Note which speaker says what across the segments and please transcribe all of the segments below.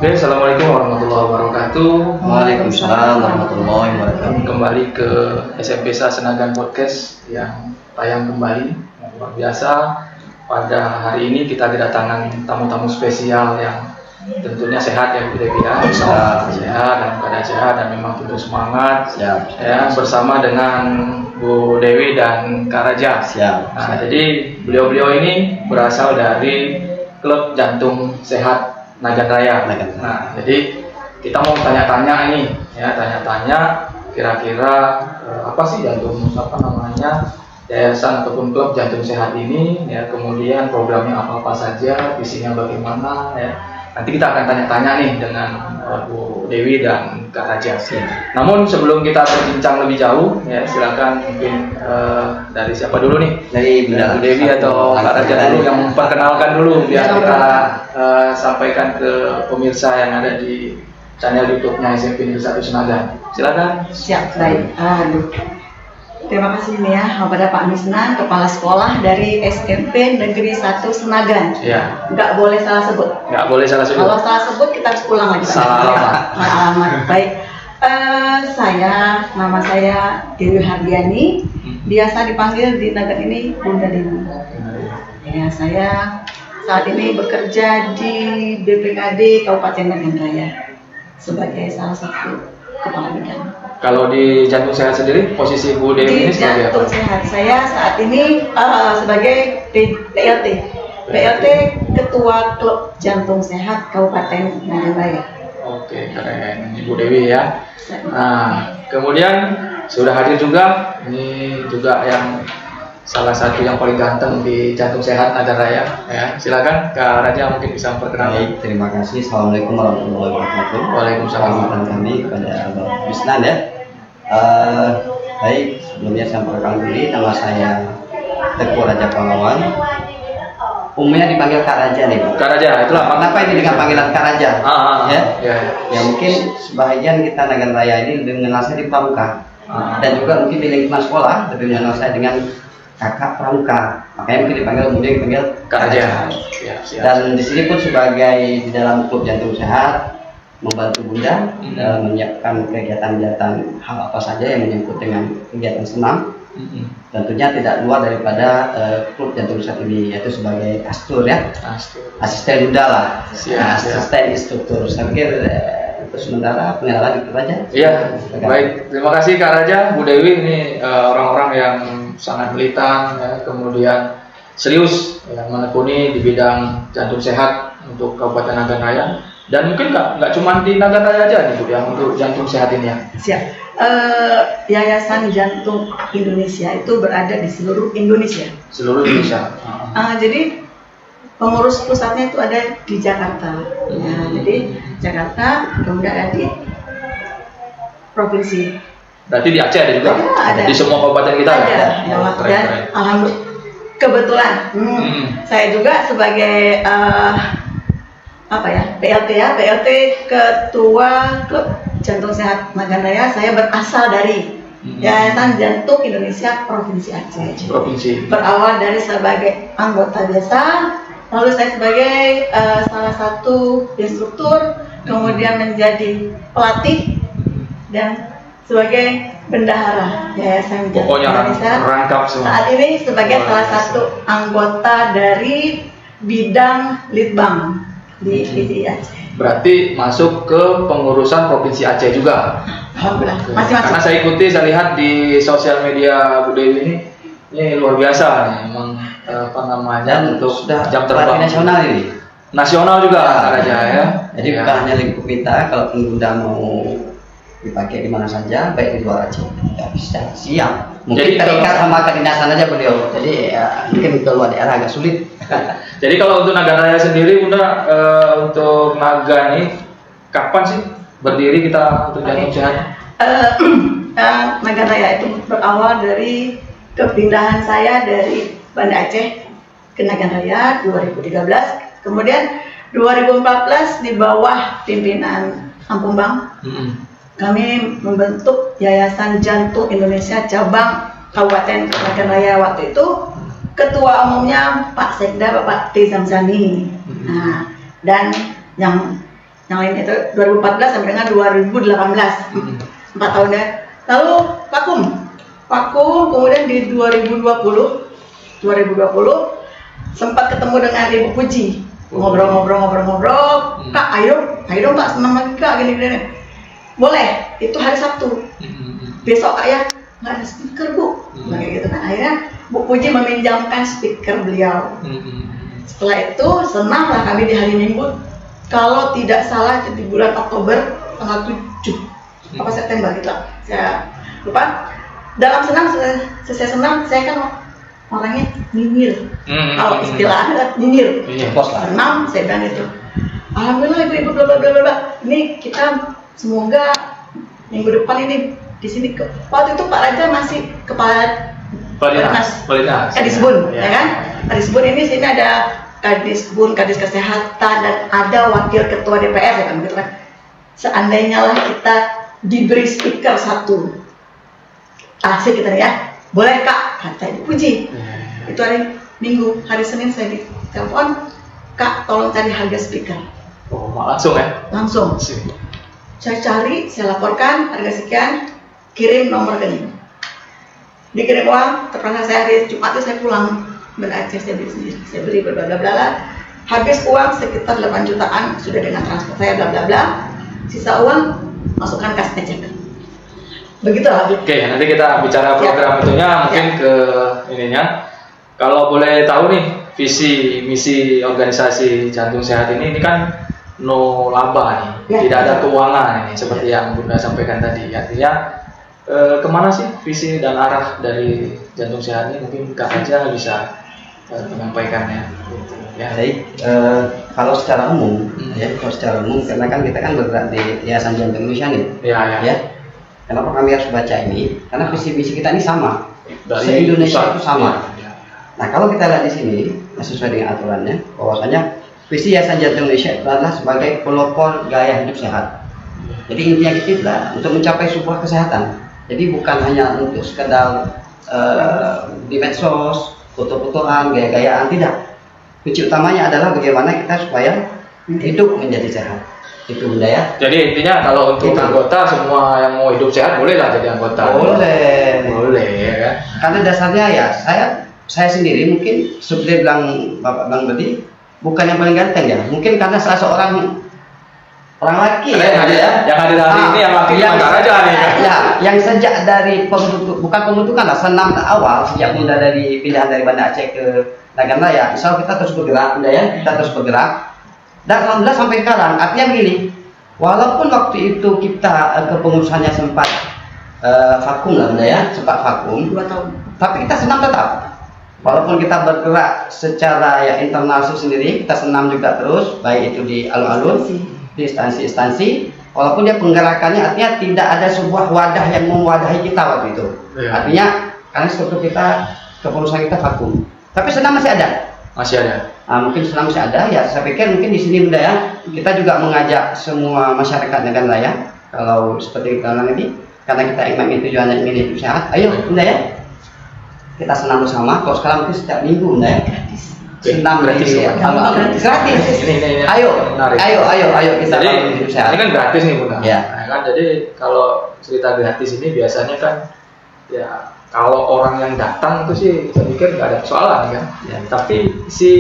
Speaker 1: Oke, Assalamualaikum warahmatullahi wabarakatuh.
Speaker 2: Waalaikumsalam warahmatullahi wabarakatuh.
Speaker 1: Kembali ke SMP Senagan Podcast yang tayang kembali. Luar biasa, pada hari ini kita kedatangan tamu-tamu spesial yang tentunya sehat ya Bu Dewi ya. Sehat, dalam keadaan sehat dan memang tentu semangat.
Speaker 2: Siap.
Speaker 1: Ya, bersama dengan Bu Dewi dan Kak Raja.
Speaker 2: Siap.
Speaker 1: Nah, jadi beliau-beliau ini berasal dari Klub Jantung Sehat Nagan Raya. Nah, jadi kita mau tanya-tanya nih, ya tanya-tanya kira-kira apa sih yayasan ataupun klub jantung sehat ini, ya kemudian programnya apa saja, visinya bagaimana, ya. Nanti kita akan tanya-tanya nih dengan Bu Dewi dan Kak Raja. Namun sebelum kita berbincang lebih jauh, ya silakan mungkin dari siapa dulu nih? Dari Bu Dewi atau Kak Raja dulu yang memperkenalkan dulu biar kita sampaikan ke pemirsa yang ada di channel YouTube-nya SMP Negeri 1 Senagan. Silakan.
Speaker 3: Siap, baik. Terima kasih nih ya kepada Pak Misnan, Kepala Sekolah dari SMP Negeri 1 Senagan.
Speaker 1: Iya.
Speaker 3: Nggak boleh salah sebut.
Speaker 1: Nggak boleh salah sebut.
Speaker 3: Kalau salah sebut kita harus pulang lagi.
Speaker 1: Salah alamat.
Speaker 3: Alamat. Baik. Nama saya Dewi Hardiani. Biasa dipanggil di Nagan ini Bunda Dewi. Ya, saya saat ini bekerja di BPKD Kabupaten Nagan Raya sebagai salah satu kepala bidang.
Speaker 1: Kalau di jantung sehat sendiri, posisi Bu Dewi ini sebagai apa?
Speaker 3: Jantung sehat saya saat ini sebagai PLT Ketua Klub Jantung Sehat Kabupaten Nagan Raya.
Speaker 1: Oke, keren. Ibu Dewi ya. Nah, kemudian sudah hadir juga, ini juga yang salah satu yang paling ganteng di jantung sehat Nagan Raya. Ya, silakan Kak Raja mungkin bisa memperkenalkan.
Speaker 2: Baik, terima kasih. Assalamualaikum warahmatullahi wabarakatuh.
Speaker 1: Waalaikumsalam.
Speaker 2: Selamat kami kepada Bapak Misnan ya. Baik, sebelumnya saya perkenalkan diri, nama saya Teguh Raja Pahlawan. Umumnya dipanggil Kak Raja nih, Bu.
Speaker 1: Kak Raja, itulah.
Speaker 2: Kenapa ini dengan panggilan Kak Raja? Ya?
Speaker 1: Ya.
Speaker 2: Ya mungkin sebagian kita Nagan Raya ini lebih mengenal saya di Pramuka. Dan juga mungkin di lingkungan sekolah lebih mengenal saya dengan Kakak Pramuka. Makanya mungkin dipanggil
Speaker 1: Kak Raja. Ya, siap.
Speaker 2: Dan di sini pun sebagai di dalam klub jantung sehat membantu Bunda dalam menyiapkan kegiatan-kegiatan hal apa saja yang menyangkut dengan kegiatan senam. Tentunya tidak luar daripada klub jantung sehat ini, yaitu sebagai astur ya, asisten Bunda lah, asisten instruktur. Saya pikir untuk sementara pengenalan itu saja.
Speaker 1: Iya, baik. Terima kasih Kak Raja, Bu Dewi ini orang-orang yang sangat militan, ya, kemudian serius yang menekuni di bidang jantung sehat untuk Kabupaten Nagan Raya. Dan mungkin nggak cuma di Nagan Raya aja nih Bu, yang untuk jantung sehat ini ya.
Speaker 3: Siap. Yayasan Jantung Indonesia itu berada di seluruh Indonesia.
Speaker 1: Seluruh Indonesia.
Speaker 3: Jadi pengurus pusatnya itu ada di Jakarta. Ya, jadi Jakarta, kemudian ada di provinsi.
Speaker 1: Berarti di Aceh ada juga?
Speaker 3: Ada.
Speaker 1: Di semua kabupaten kita
Speaker 3: ada.
Speaker 1: ya?
Speaker 3: Ya,
Speaker 1: Keren.
Speaker 3: dan alhamdulillah kebetulan saya juga sebagai PLT Ketua Klub Jantung Sehat Nagan Raya, saya berasal dari Yayasan Jantung Indonesia Provinsi Aceh. Berawal dari sebagai anggota biasa, lalu saya sebagai salah satu instruktur, kemudian menjadi pelatih dan sebagai bendahara Yayasan Jantung Indonesia.
Speaker 1: Rangkap semua.
Speaker 3: Saat ini sebagai salah satu anggota dari bidang Litbang di Aceh.
Speaker 1: Berarti masuk ke pengurusan Provinsi Aceh juga.
Speaker 3: Alhamdulillah. Masih masuk.
Speaker 1: Karena saya ikuti, saya lihat di sosial media Bu Dewi ini luar biasa nih, memang
Speaker 2: Dan
Speaker 1: untuk
Speaker 2: sudah
Speaker 1: jam terbang
Speaker 2: nasional ini.
Speaker 1: Nasional juga Kak Raja ya.
Speaker 2: Jadi bukan hanya lingkup kita, kalau Bunda mau dipakai di mana saja, baik di luar Aceh, tidak bisa siap. Mungkin terikat sama kedinasan aja beliau. Jadi ya, mungkin ke luar daerah agak sulit.
Speaker 1: Jadi kalau untuk Nagan Raya sendiri, Bunda, untuk Naga ini kapan sih berdiri kita untuk jantung sehat?
Speaker 3: Nagan Raya itu berawal dari kepindahan saya dari Banda Aceh ke Nagan Raya 2013. Kemudian 2014 di bawah pimpinan Ampung Bang, kami membentuk Yayasan Jantung Indonesia cabang Kabupaten Nagan Raya. Waktu itu ketua umumnya Pak Sekda Bapak T. Zamzani. Nah, dan yang Yang lain itu 2014 sampai dengan 2018. 4 tahun ya. Lalu vakum kemudian di 2020 sempat ketemu dengan Ibu Puji. Ngobrol. Kak, ayo dong Kak, senang lagi Kak, gini. Boleh, itu hari Sabtu. Besok Kak ya, nggak ada speaker Bu. Kayak gitu kan. Akhirnya Bu Puji meminjamkan speaker beliau. Setelah itu senanglah kami di hari Minggu. Kalau tidak salah itu di bulan Oktober tanggal 7 apa September gitu lah. Saya lupa. Dalam senang, selesai senang, saya kan orangnya nyinyir. Kalau istilahnya nyinyir. Senang, saya bilang itu. Alhamdulillah ibu bla bla bla. Ini kita semoga minggu depan ini di sini waktu itu Pak Raja masih kepala Kadis Bun, ya kan? Kadis Bun ini sini ada Kadis Bun, Kadis Kesehatan, dan ada wakil ketua DPR, ya kan? Gitu kan. Seandainya lah kita diberi speaker 1, asik kita ya, boleh Kak, kata Ibu Puji. Itu hari Minggu, hari Senin saya ditelepon, Kak tolong cari harga speaker.
Speaker 1: Oh, langsung ya?
Speaker 3: Langsung. Saya cari, saya laporkan harga sekian, kirim nomor rekening. Dikirim uang, terpaksa saya hari Jumat itu saya pulang benar Aceh, saya beli sendiri, saya beli bla bla bla. Habis uang sekitar 8 jutaan sudah dengan transport saya bla bla bla. Sisa uang masukkan kas ecekan. Begitu lah.
Speaker 1: Oke, nanti kita bicara program itunya mungkin ke ininya. Kalau boleh tahu nih visi misi organisasi Jantung Sehat ini kan no laba nih, tidak ada keuangan ini seperti yang Bunda sampaikan tadi. Artinya kemana sih visi dan arah dari Jantung Sehat ini? Mungkin Kak Raja bisa menyampaikannya. Ya.
Speaker 2: Baik, kalau secara umum, karena kan kita kan bergerak di Yayasan Jantung Indonesia nih. Ya. Kenapa kami harus baca ini? Karena visi misi kita ini sama. Dari Indonesia itu sama. Nah, kalau kita lihat di sini, sesuai dengan aturannya, bahwasanya visi Yayasan Jantung Indonesia itu adalah sebagai pelopor gaya hidup sehat. Jadi intinya kita untuk mencapai sebuah kesehatan. Jadi bukan hanya untuk sekedar di medsos, foto-fotoan, gaya-gayaan, tidak. Kunci utamanya adalah bagaimana kita supaya hidup menjadi sehat. Itu Bunda ya. Jadi
Speaker 1: intinya kalau untuk anggota semua yang mau hidup sehat bolehlah jadi anggota. Boleh ya kan.
Speaker 2: Karena dasarnya ya saya sendiri mungkin seperti bilang Bapak Bang tadi, bukan yang paling ganteng ya. Mungkin karena salah seorang orang laki
Speaker 1: yang hadir hari ini yang laki yang aja nih.
Speaker 2: Ya, yang sejak dari pembentukan lah senam awal sejak Bunda dari pindahan dari Banda Aceh ke Nagan Raya. Insya Allah kita terus bergerak Bunda ya, kita terus bergerak. Dan alhamdulillah sampai sekarang, artinya begini, walaupun waktu itu kita kepengurusannya sempat vakum lah Bunda ya, sempat vakum
Speaker 3: 2 tahun. Tapi
Speaker 2: kita senam tetap. Walaupun kita bergerak secara ya internal sendiri, kita senam juga terus, baik itu di alun-alun, di instansi-instansi, walaupun dia penggerakannya artinya tidak ada sebuah wadah yang mewadahi kita waktu itu. Artinya karena struktur kita, kepengurusan kita vakum. Tapi senam masih ada. Mungkin senam masih ada. Ya saya pikir mungkin di sini Bunda ya, kita juga mengajak semua masyarakat Nagan Raya, kalau seperti kita bilang ini, karena kita ingin tujuannya ingin hidup sehat. Ayo Bunda ya, kita senam bersama. Kalau sekarang mungkin setiap minggu Bunda ya. Senam gratis ya. Gratis.
Speaker 1: Ini.
Speaker 2: Ayo kita hidup sehat.
Speaker 1: Ini kan gratis nih Bunda.
Speaker 2: Ya.
Speaker 1: Nah, kan jadi kalau cerita gratis ini biasanya kan ya kalau orang yang datang itu sih saya pikir nggak ada persoalan kan. Ya. Tapi si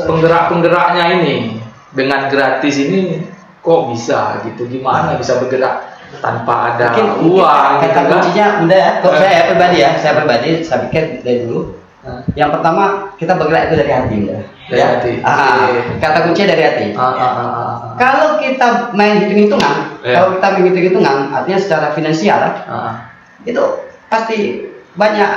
Speaker 1: penggerak-penggeraknya ini dengan gratis ini kok bisa gitu? Gimana bisa bergerak tanpa ada uang?
Speaker 2: Kata kuncinya Bunda ya. Kalau saya pribadi saya pikir dari dulu. Yang pertama kita bergerak itu dari hati Bunda.
Speaker 1: Dari hati.
Speaker 2: Kata kuncinya dari hati. Kalau kita main hitung-hitungan, artinya secara finansial, itu pasti banyak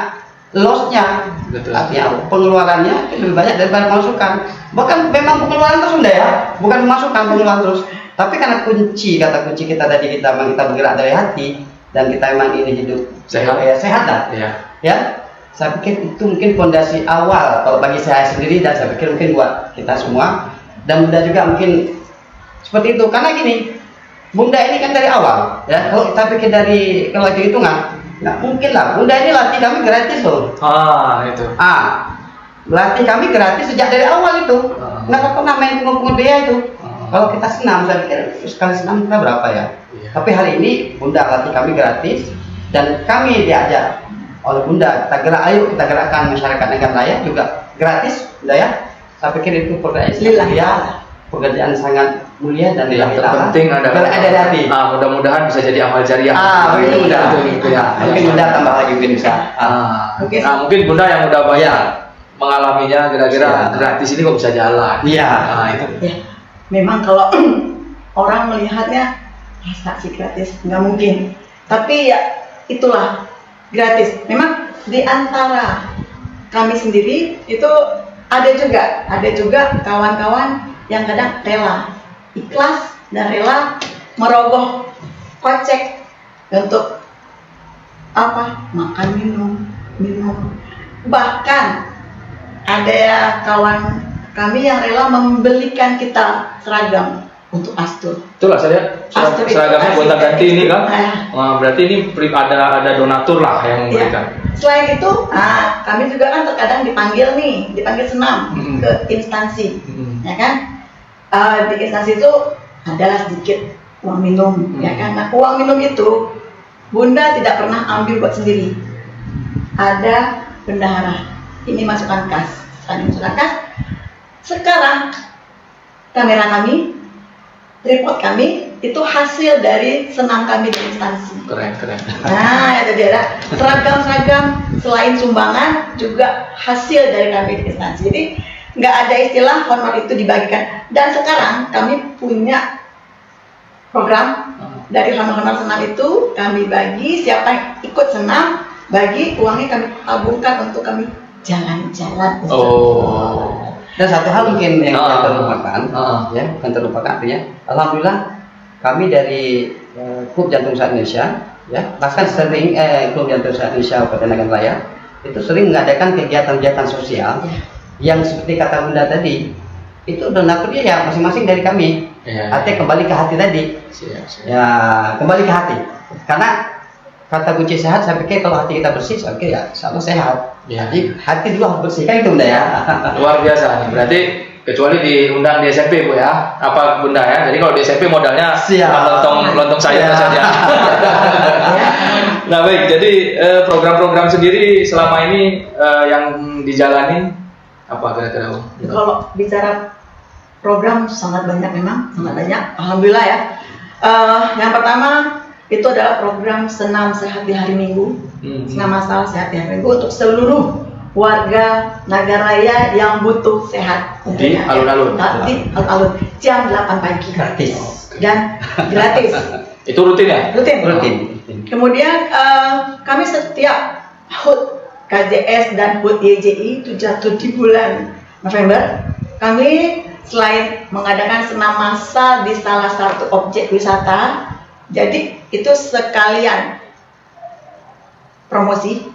Speaker 2: lossnya. Artinya pengeluarannya lebih banyak daripada pemasukan. Bahkan memang pengeluaran terus Bunda ya, bukan pemasukan, pengeluaran terus. Tapi karena kata kunci kita tadi kita bergerak dari hati dan kita memang ini hidup sehat lah. Ya. Saya pikir itu mungkin fondasi awal kalau bagi saya sendiri dan saya pikir mungkin buat kita semua dan Bunda juga mungkin seperti itu. Karena gini, Bunda ini kan dari awal ya. Kalau kita pikir kalau itu hitungan, nggak mungkin lah. Bunda ini latih kami gratis loh. Latih kami gratis sejak dari awal itu. Nggak pernah main pungut-pungut biaya itu. Kalau kita senam, saya pikir sekali senam kita berapa ya?
Speaker 1: Iya.
Speaker 2: Tapi hari ini Bunda latih kami gratis dan kami diajak oleh Bunda, kita gerak, ayo kita gerakkan masyarakat Nagan Raya juga gratis, Bunda ya. Saya pikir itu pekerjaan sangat mulia dan
Speaker 1: yang terpenting adalah
Speaker 2: ada di hati.
Speaker 1: Mudah-mudahan bisa jadi amal jariah.
Speaker 2: Begitu Bunda.
Speaker 1: Gitu ya.
Speaker 2: Mungkin Bunda tambah lagi mungkin bisa.
Speaker 1: Mungkin Bunda yang udah banyak mengalaminya, kira-kira gratis ini kok bisa jalan.
Speaker 2: Iya.
Speaker 1: Itu.
Speaker 3: Ya, memang kalau orang melihatnya masa sih gratis, nggak mungkin. Tapi ya itulah gratis. Memang di antara kami sendiri itu ada juga kawan-kawan yang kadang rela, ikhlas dan rela merogoh kocek untuk makan minum. Bahkan ada kawan kami yang rela membelikan kita seragam untuk Astur.
Speaker 1: Itulah saya seragamnya gonta ganti ini kan. Berarti ini ada donatur lah yang memberikan.
Speaker 3: Ya. Selain itu, kami juga kan terkadang dipanggil senam ke instansi, ya kan? Di instansi itu adalah sedikit uang minum, ya kan? Nah, uang minum itu Bunda tidak pernah ambil buat sendiri. Ada bendahara, ini masukkan kas. Sekarang kamera kami, tripod kami itu hasil dari senam kami di instansi.
Speaker 1: Keren.
Speaker 3: Nah, itu dia. Seragam selain sumbangan juga hasil dari kami di instansi. Jadi nggak ada istilah honor itu dibagikan. Dan sekarang kami punya program dari honor-honor senam itu kami bagi, siapa yang ikut senam bagi uangnya kami tabungkan untuk kami jalan-jalan.
Speaker 2: Dan satu hal mungkin yang terlupakan, bukan terlupakan artinya, alhamdulillah kami dari Klub Jantung Sehat Indonesia, ya bahkan sering Klub Jantung Sehat Indonesia Kabupaten Nagan Raya itu sering mengadakan kegiatan-kegiatan sosial yang seperti kata Bunda tadi, itu donaturnya ya masing-masing dari kami. Artinya kembali ke hati tadi. Ya kembali ke hati. Karena kata kunci sehat, saya pikir kalau hati kita bersih, saya pikir ya sama sehat. Jadi hati juga harus bersih, kan itu Bunda ya.
Speaker 1: Luar biasa nih. Berarti kecuali diundang di SMP Bu ya, apa Bunda ya. Jadi kalau di SMP modalnya lontong sayur saja. Nah baik, jadi program-program sendiri selama ini yang dijalanin apa kira-kira Bu?
Speaker 3: Kalau bicara program sangat banyak memang, sangat banyak. Alhamdulillah ya. Yang pertama itu adalah program senam sehat di hari Minggu, senam masal sehat di hari Minggu untuk seluruh warga Nagan Raya yang butuh sehat.
Speaker 1: Di alun-alun.
Speaker 3: Di alun-alun jam 8 pagi.
Speaker 2: Gratis.
Speaker 3: Dan gratis.
Speaker 1: Itu rutin ya?
Speaker 3: Rutin. Kemudian kami setiap HUT KJS dan HUT YJI itu jatuh di bulan November. Kami selain mengadakan senam massal di salah satu objek wisata, jadi itu sekalian promosi,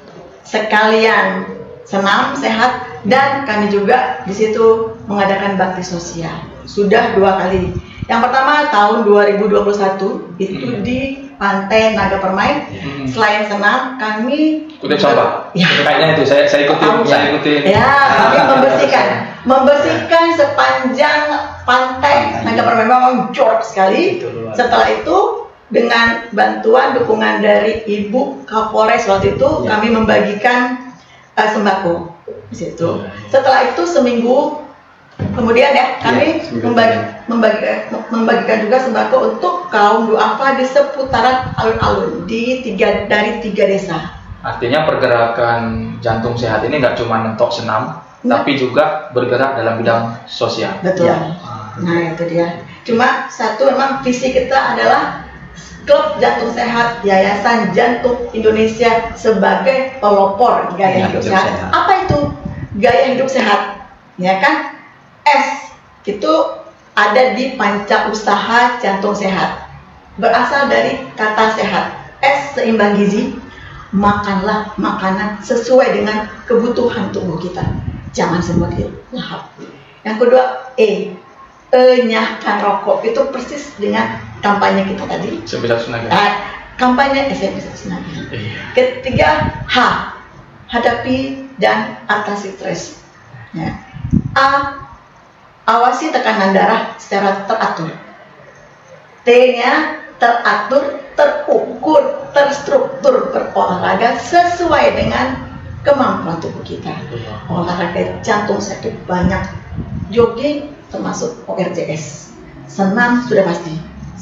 Speaker 3: sekalian senam sehat, dan kami juga di situ mengadakan bakti sosial. Sudah 2 kali. Yang pertama tahun 2021 itu di Pantai Naga Permai. Selain senam, kami
Speaker 1: kutip sampah.
Speaker 3: Ya.
Speaker 1: Kayaknya itu saya ikutin.
Speaker 3: Ya, kami membersihkan sepanjang Pantai Naga Permai, memang jorok sekali. Setelah itu dengan bantuan dukungan dari Ibu Kapolres waktu itu, kami membagikan sembako di situ. Setelah itu seminggu kemudian ya kami membagikan juga sembako untuk kaum duafa di seputaran alun-alun dari 3 desa.
Speaker 1: Artinya pergerakan jantung sehat ini nggak cuma mentok senam, tapi juga bergerak dalam bidang sosial.
Speaker 3: Betul. Nah itu dia. Cuma satu memang visi kita adalah Klub Jantung Sehat Yayasan Jantung Indonesia sebagai pelopor gaya hidup sehat. Apa itu gaya hidup sehat? Ya kan? S itu ada di panca usaha jantung sehat. Berasal dari kata sehat. S seimbang gizi. Makanlah makanan sesuai dengan kebutuhan tubuh kita. Jangan semua lahap. Yang kedua enyahkan rokok. Itu persis dengan kampanye kita tadi. Kampanye SMP Senaga. Ketiga hadapi dan atasi stres. Ya. awasi tekanan darah secara teratur. T-nya teratur, terukur, terstruktur berolahraga sesuai dengan kemampuan tubuh kita. Olahraga jantung sehat itu banyak, jogging termasuk ORJS, senam sudah pasti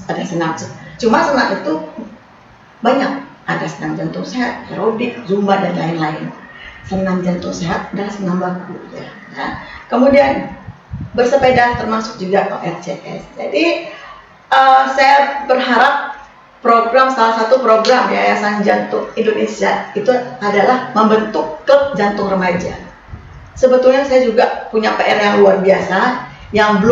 Speaker 3: ada senam. Cuma senam itu banyak, ada senam jantung sehat, aerobik, zumba dan lain-lain. Senam jantung sehat adalah senam baku. Ya. Kemudian bersepeda termasuk juga ORJS. Jadi saya berharap salah satu program Yayasan Jantung Indonesia itu adalah membentuk klub jantung remaja. Sebetulnya saya juga punya PR yang luar biasa yang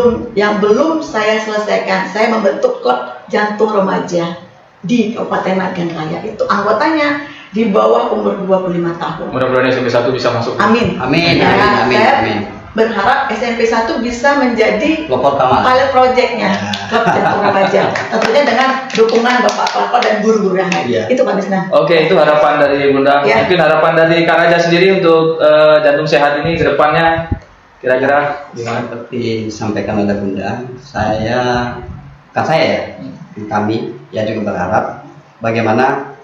Speaker 3: belum saya selesaikan. Saya membentuk klub jantung remaja di Kabupaten Nagan Raya. Itu anggotanya di bawah umur 25 tahun.
Speaker 1: Mudah-mudahan SMP 1 bisa masuk.
Speaker 3: Amin.
Speaker 2: Amin.
Speaker 3: Nah,
Speaker 2: Amin.
Speaker 3: saya
Speaker 2: Amin.
Speaker 3: berharap SMP 1 bisa menjadi pilot projectnya klub jantung remaja. Tentunya dengan dukungan Bapak Pelapor dan guru-guru yang lain. Itu Pak Misnan.
Speaker 1: Oke, itu harapan dari Bunda. Mungkin harapan dari Kak Raja sendiri untuk jantung sehat ini ke depannya kira-kira gimana?
Speaker 2: Seperti disampaikan oleh Bunda, kami juga berharap bagaimana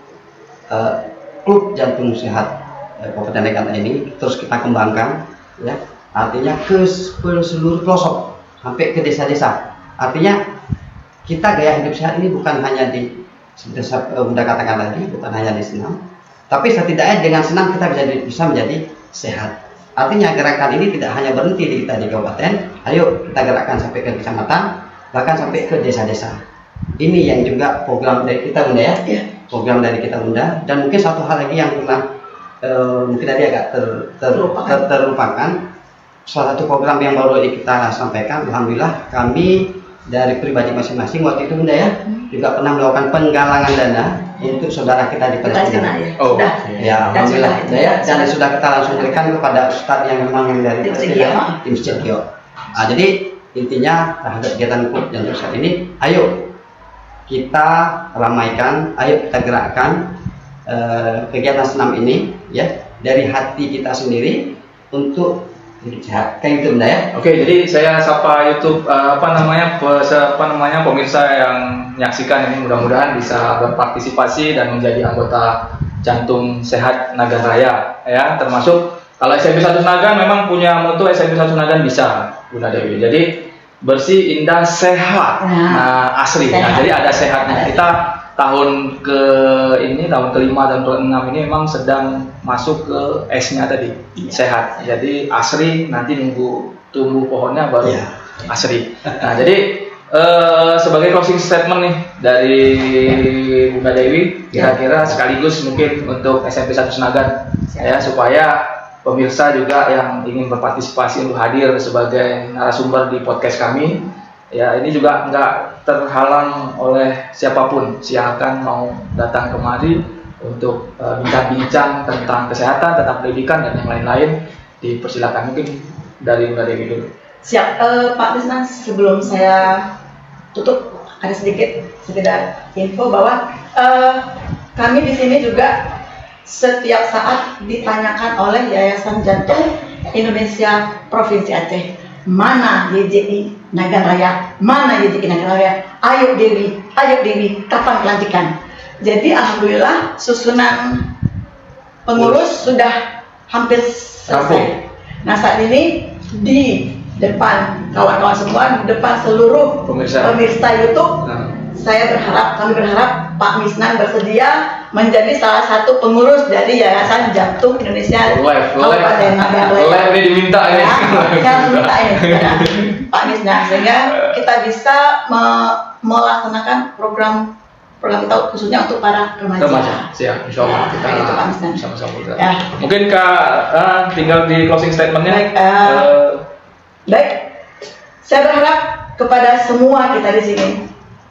Speaker 2: klub jantung sehat Kabupaten Nagan ini terus kita kembangkan, ya. Artinya ke seluruh pelosok sampai ke desa-desa. Artinya kita gaya hidup sehat ini bukan hanya di seperti Bunda katakan tadi, bukan hanya di senam, tapi setidaknya dengan senam kita bisa menjadi sehat. Artinya gerakan ini tidak hanya berhenti di kita di kabupaten, ayo kita gerakkan sampai ke kecamatan, bahkan sampai ke desa-desa. Ini yang juga program dari kita Bunda ya, program dari kita Bunda. Dan mungkin satu hal lagi yang pernah mungkin tadi agak terlupakan. Salah satu program yang baru kita sampaikan, alhamdulillah kami dari pribadi masing-masing waktu itu Bunda ya, juga pernah melakukan penggalangan dana untuk saudara kita di Palestina. Ya, alhamdulillah ya, dan sudah kita langsung berikan kepada ustadz yang memang dari Palestina, tim Cekio. Jadi intinya terhadap kegiatan klub jantung sehat ini, ayo kita ramaikan, ayo kita gerakkan kegiatan senam ini ya dari hati kita sendiri untuk sehat. Kayak gitu Bunda ya.
Speaker 1: Oke, jadi saya sapa YouTube pemirsa yang menyaksikan ini, mudah-mudahan bisa berpartisipasi dan menjadi anggota jantung sehat Nagan Raya ya, termasuk kalau SMP 1 Nagan memang punya moto SMP 1 Nagan bisa Bunda Dewi. Jadi bersih, indah, sehat. Nah, asli. Nah, jadi ada sehatnya. Kita tahun kelima dan ke-6 ini memang sedang masuk ke S-nya tadi, sehat. Jadi asri, nanti nunggu tumbuh pohonnya baru asri. Nah, jadi sebagai closing statement nih dari Bunda Dewi, kira-kira sekaligus mungkin untuk SMP 1 Senagan ya, supaya pemirsa juga yang ingin berpartisipasi untuk hadir sebagai narasumber di podcast kami. Ya, ini juga nggak terhalang oleh siapapun, silakan mau datang kemari untuk bincang-bincang tentang kesehatan, tentang pendidikan dan yang lain-lain, dipersilakan. Mungkin dari Bunda Dewi dulu.
Speaker 3: Siap, Pak Misnan, sebelum saya tutup ada sekedar info bahwa kami di sini juga setiap saat ditanyakan oleh Yayasan Jantung Indonesia Provinsi Aceh, mana YJI Nagan Raya, mana YJI Nagan Raya, ayo Dewi, kapan pelantikan? Jadi alhamdulillah susunan pengurus sudah hampir selesai. Nah, saat ini di depan kawan-kawan semua, di depan seluruh pemirsa YouTube, kami berharap Pak Misnan bersedia menjadi salah satu pengurus dari Yayasan Jantung Indonesia Kabupaten Nagan Raya.
Speaker 1: Ini diminta ini.
Speaker 3: Saya minta ini Pak Misnan, sehingga kita bisa melaksanakan program kita khususnya untuk para remaja.
Speaker 1: Siap, insya Allah kita
Speaker 3: itu Pak Misnan.
Speaker 1: Sama-sama. Mungkin Kak tinggal di closing statementnya.
Speaker 3: Baik, saya berharap kepada semua kita di sini,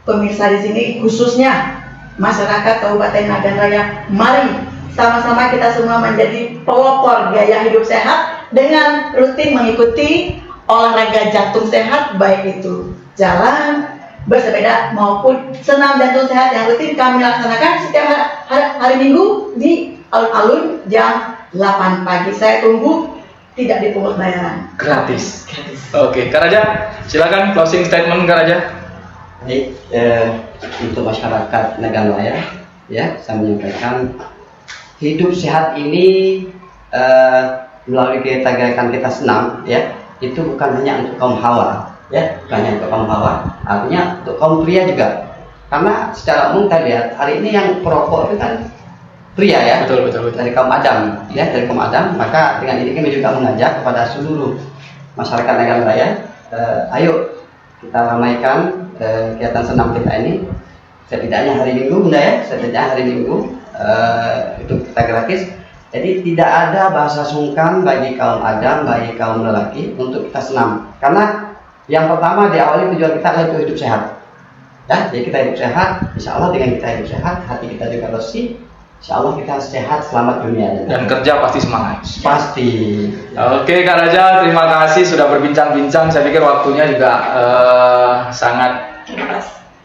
Speaker 3: pemirsa di sini, khususnya masyarakat Kabupaten Nagan Raya, mari sama-sama kita semua menjadi pelopor gaya hidup sehat dengan rutin mengikuti olahraga jantung sehat, baik itu jalan, bersepeda maupun senam jantung sehat yang rutin kami laksanakan setiap hari Minggu di alun-alun jam 8 pagi. Saya tunggu tidak dipungut bayaran.
Speaker 1: Gratis. Oke, Kak Raja, silakan closing statement Kak Raja.
Speaker 2: Baik, untuk masyarakat Nagan Raya, ya, saya menyampaikan hidup sehat ini melalui gerakan kita senam, ya, itu bukan hanya untuk kaum hawa, ya, bukan hanya untuk kaum hawa, artinya untuk kaum pria juga. Karena secara umum kita lihat hari ini yang perokok itu kan pria, ya,
Speaker 1: betul.
Speaker 2: dari kaum Adam, ya, dari kaum Adam. Maka dengan ini kami juga mengajak kepada seluruh masyarakat Nagan Raya, ayo kita ramaikan kegiatan senam kita ini, setidaknya hari Minggu, Bunda, ya, setidaknya hari Minggu itu kita gratis. Jadi tidak ada bahasa sungkan bagi kaum Adam, bagi kaum lelaki untuk kita senam. Karena yang pertama diawali tujuan kita adalah hidup sehat. Ya, jadi kita hidup sehat, insya Allah dengan kita hidup sehat, hati kita juga bersih, insya Allah kita sehat, selamat dunia
Speaker 1: dan kerja pasti semangat.
Speaker 2: Pasti.
Speaker 1: Oke Kak Raja, terima kasih sudah berbincang-bincang. Saya pikir waktunya juga sangat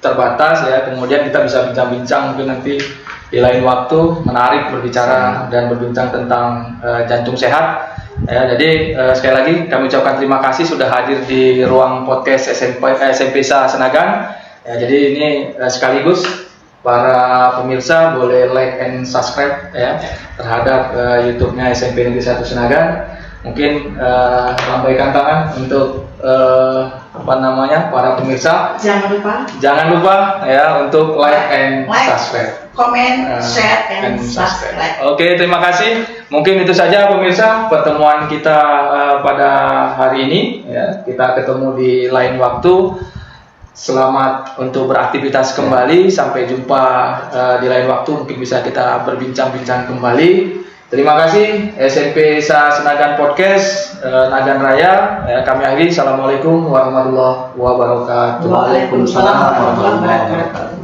Speaker 1: terbatas, ya. Kemudian kita bisa bincang-bincang mungkin nanti di lain waktu, menarik berbicara dan berbincang tentang jantung sehat. Ya, jadi sekali lagi kami ucapkan terima kasih sudah hadir di ruang podcast SMPSA Senagan. Ya, jadi ini sekaligus para pemirsa boleh like and subscribe, ya, terhadap YouTube-nya SMP Negeri 1 Senagan. Mungkin lambaikan tangan untuk para pemirsa. Jangan lupa ya untuk like and subscribe,
Speaker 3: comment, share and subscribe.
Speaker 1: Oke, terima kasih. Mungkin itu saja pemirsa pertemuan kita pada hari ini, ya. Kita ketemu di lain waktu. Selamat untuk beraktivitas kembali. Sampai jumpa di lain waktu. Mungkin bisa kita berbincang-bincang kembali. Terima kasih. SMP Senagan Podcast Nagan Raya. Kami akhiri. Assalamualaikum warahmatullahi wabarakatuh.
Speaker 3: Waalaikumsalam warahmatullahi wabarakatuh.